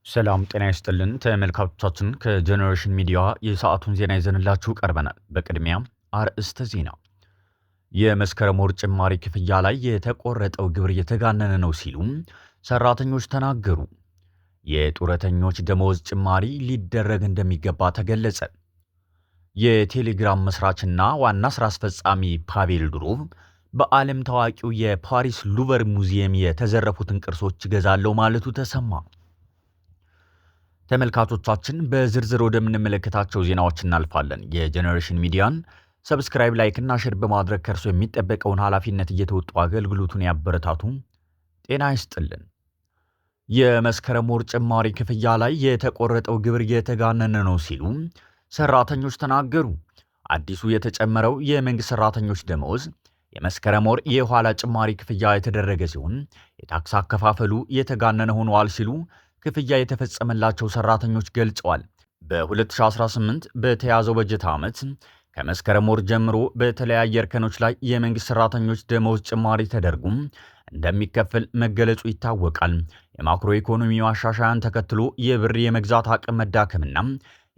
ሰላም ጤና ይስጥልን ተመልካቾቻችን፣ ከጀነሬሽን ሚዲያ የሰዓቱን ዜና ይዘንላችሁ ቀርበናል። በቅድሚያም አርዕስተ ዜና። የመስከረም ወር ጭማሪ ክፍያ ላይ የተቆረጠው ግብር የተጋነነ ነው ሲሉ ሰራተኞች ተናገሩ። የጡረተኞች ደመወዝ ጭማሪ ሊደረግ እንደሚገባ ተገለጸ። የቴሌግራም መስራችና ዋና ስራ አስፈጻሚ ፓቬል ዱሮቭ በዓለም ታዋቂው የፓሪስ ሉቨር ሙዚየም የተዘረፉትን ቅርሶች እገዛለሁ ማለቱ ተሰማ። ተመልካቾቻችን በዝርዝር ወደምንመለከታቸው ዜናዎች እናልፋለን። የጀነሬሽን ሚዲያን ሰብስክራይብ፣ ላይክ እና ሼር በማድረግ ከእርሶ የሚጠበቀውን ኃላፊነት እየተወጡ አገልግሎቱን ያበረታቱ። ጤና ይስጥልን። የመስከረም ወር ጭማሪ ክፍያ ላይ የተቆረጠው ግብር የተጋነነ ነው ሲሉ ሰራተኞች ተናገሩ። አዲሱ የተጨመረው የመንግስት ሰራተኞች ደመወዝ የመስከረም ወር የኋላ ጭማሪ ክፍያ የተደረገ ሲሆን የታክስ አከፋፈሉ የተጋነነ ሆኗል ሲሉ ክፍያ የተፈጸመላቸው ሰራተኞች ገልጸዋል። በ2018 በተያዘው በጀት ዓመት ከመስከረም ወር ጀምሮ በተለያየ እርከኖች ላይ የመንግስት ሰራተኞች ደመወዝ ጭማሪ ተደርጎም እንደሚከፈል መገለጹ ይታወቃል። የማክሮ ኢኮኖሚ ማሻሻያን ተከትሎ የብር የመግዛት አቅም መዳከምና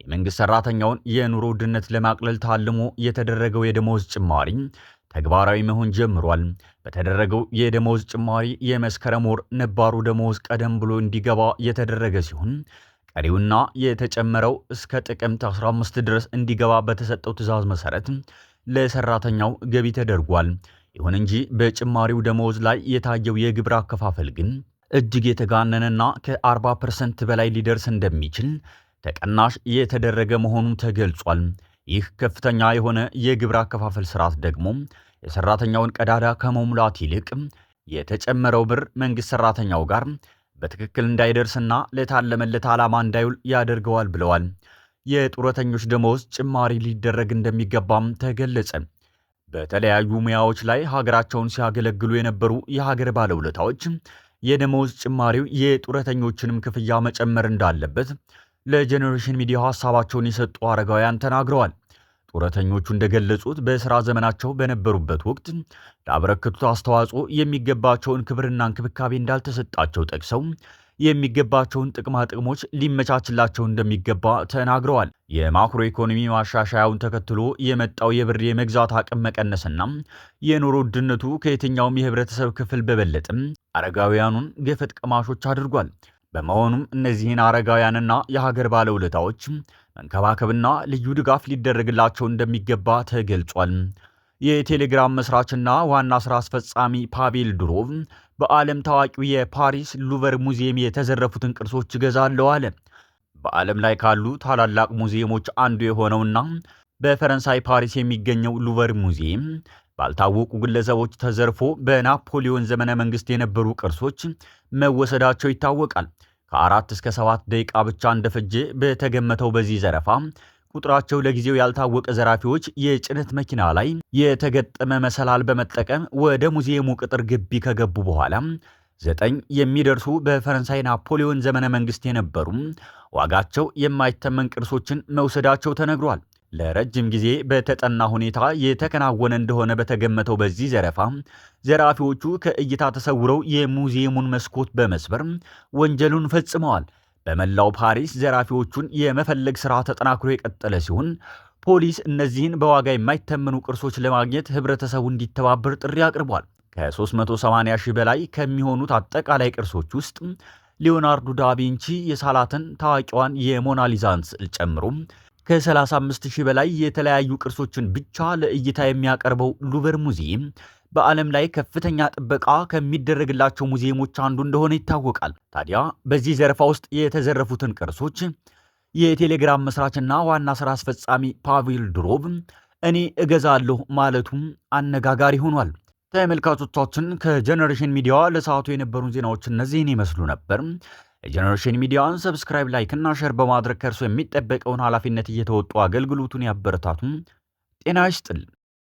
የመንግስት ሰራተኛውን የኑሮ ውድነት ለማቅለል ታልሞ የተደረገው የደመወዝ ጭማሪ ተግባራዊ መሆን ጀምሯል። በተደረገው የደመወዝ ጭማሪ የመስከረም ወር ነባሩ ደመወዝ ቀደም ብሎ እንዲገባ የተደረገ ሲሆን ቀሪውና የተጨመረው እስከ ጥቅምት 15 ድረስ እንዲገባ በተሰጠው ትዕዛዝ መሰረት ለሰራተኛው ገቢ ተደርጓል። ይሁን እንጂ በጭማሪው ደመወዝ ላይ የታየው የግብር አከፋፈል ግን እጅግ የተጋነነና ከ40% በላይ ሊደርስ እንደሚችል ተቀናሽ የተደረገ መሆኑ ተገልጿል። ይህ ከፍተኛ የሆነ የግብር አከፋፈል ስርዓት ደግሞ የሰራተኛውን ቀዳዳ ከመሙላት ይልቅ የተጨመረው ብር መንግስት ሰራተኛው ጋር በትክክል እንዳይደርስና ለታለመለት ዓላማ እንዳይውል ያደርገዋል ብለዋል። የጡረተኞች ደመወዝ ጭማሪ ሊደረግ እንደሚገባም ተገለጸ። በተለያዩ ሙያዎች ላይ ሀገራቸውን ሲያገለግሉ የነበሩ የሀገር ባለውለታዎች የደመወዝ ጭማሪው የጡረተኞችንም ክፍያ መጨመር እንዳለበት ለጀነሬሽን ሚዲያ ሐሳባቸውን የሰጡ አረጋውያን ተናግረዋል። ጡረተኞቹ እንደገለጹት በስራ ዘመናቸው በነበሩበት ወቅት ላበረከቱት አስተዋጽኦ የሚገባቸውን ክብርና እንክብካቤ እንዳልተሰጣቸው ጠቅሰው የሚገባቸውን ጥቅማ ጥቅሞች ሊመቻችላቸው እንደሚገባ ተናግረዋል። የማክሮ ኢኮኖሚ ማሻሻያውን ተከትሎ የመጣው የብር የመግዛት አቅም መቀነስና የኑሮ ውድነቱ ከየትኛውም የህብረተሰብ ክፍል በበለጥም አረጋውያኑን ገፈት ቀማሾች አድርጓል። በመሆኑም እነዚህን አረጋውያንና የሀገር ባለውለታዎች መንከባከብና ልዩ ድጋፍ ሊደረግላቸው እንደሚገባ ተገልጿል። የቴሌግራም መስራችና ዋና ስራ አስፈጻሚ ፓቬል ዱሮቭ በዓለም ታዋቂው የፓሪስ ሉቨር ሙዚየም የተዘረፉትን ቅርሶች እገዛለሁ አለ። በዓለም ላይ ካሉ ታላላቅ ሙዚየሞች አንዱ የሆነውና በፈረንሳይ ፓሪስ የሚገኘው ሉቨር ሙዚየም ባልታወቁ ግለሰቦች ተዘርፎ በናፖሊዮን ዘመነ መንግስት የነበሩ ቅርሶች መወሰዳቸው ይታወቃል። ከ4 እስከ 7 ደቂቃ ብቻ እንደፈጀ በተገመተው በዚህ ዘረፋ ቁጥራቸው ለጊዜው ያልታወቀ ዘራፊዎች የጭነት መኪና ላይ የተገጠመ መሰላል በመጠቀም ወደ ሙዚየሙ ቅጥር ግቢ ከገቡ በኋላ 9 የሚደርሱ በፈረንሳይ ናፖሊዮን ዘመነ መንግስት የነበሩ ዋጋቸው የማይተመን ቅርሶችን መውሰዳቸው ተነግሯል። ለረጅም ጊዜ በተጠና ሁኔታ የተከናወነ እንደሆነ በተገመተው በዚህ ዘረፋ ዘራፊዎቹ ከእይታ ተሰውረው የሙዚየሙን መስኮት በመስበር ወንጀሉን ፈጽመዋል። በመላው ፓሪስ ዘራፊዎቹን የመፈለግ ሥራ ተጠናክሮ የቀጠለ ሲሆን ፖሊስ እነዚህን በዋጋ የማይተመኑ ቅርሶች ለማግኘት ህብረተሰቡ እንዲተባበር ጥሪ አቅርቧል። ከ380 ሺህ በላይ ከሚሆኑት አጠቃላይ ቅርሶች ውስጥ ሊዮናርዶ ዳቪንቺ የሳላትን ታዋቂዋን የሞናሊዛን ስዕል ጨምሮ ከ35 ሺህ በላይ የተለያዩ ቅርሶችን ብቻ ለእይታ የሚያቀርበው ሉቨር ሙዚየም በዓለም ላይ ከፍተኛ ጥበቃ ከሚደረግላቸው ሙዚየሞች አንዱ እንደሆነ ይታወቃል። ታዲያ በዚህ ዘረፋ ውስጥ የተዘረፉትን ቅርሶች የቴሌግራም መስራችና ዋና ስራ አስፈጻሚ ፓቬል ዱሮቭ እኔ እገዛለሁ ማለቱም አነጋጋሪ ሆኗል። ተመልካቾቻችን ከጀነሬሽን ሚዲያ ለሰዓቱ የነበሩን ዜናዎች እነዚህን ይመስሉ ነበር። የጀነሬሽን ሚዲያን ሰብስክራይብ፣ ላይክ እና ሼር በማድረግ ከእርሱ የሚጠበቀውን ኃላፊነት እየተወጡ አገልግሎቱን ያበረታቱ። ጤና ይስጥልን።